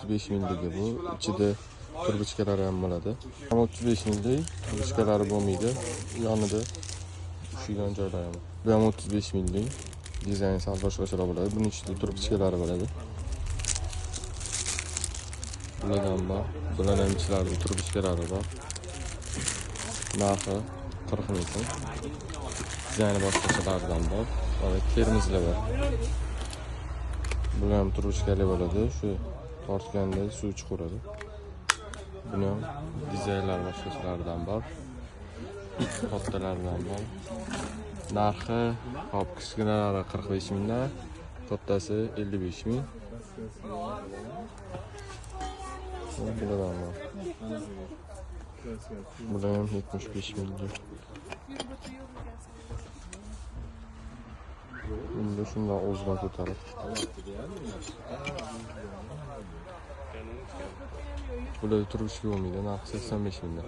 35 milliga bu. Ichida turbichkalari ham bo'ladi. 35 millik turbichkalari bo'lmaydi. Yonida ushigan joylari ham. Bu ham 35 millik. Dizayn sal boshqacharoq bo'ladi. Buning ichida turbichkalari bo'ladi. Bulardan bor. Bular ham ichlarida turbichkalari bor. Narxi 40 ming so'm. Dizayni boshqachalardan bor. Va termizlar bor. Bular ham turbichkali bo'ladi. Shu tortganda suv chiqaradi. Buni ham dizaynlar boshqachalardan bor. Kattalardan bor. Narxi hop kichkinalari 45 mingdan, kattasi 55 ming. Bulardan bor. Bular ham 75 mingga. Bunda shundan o'zdan ko'tarib. Bular turishga bo'lmaydi, narxi 85 mingdan.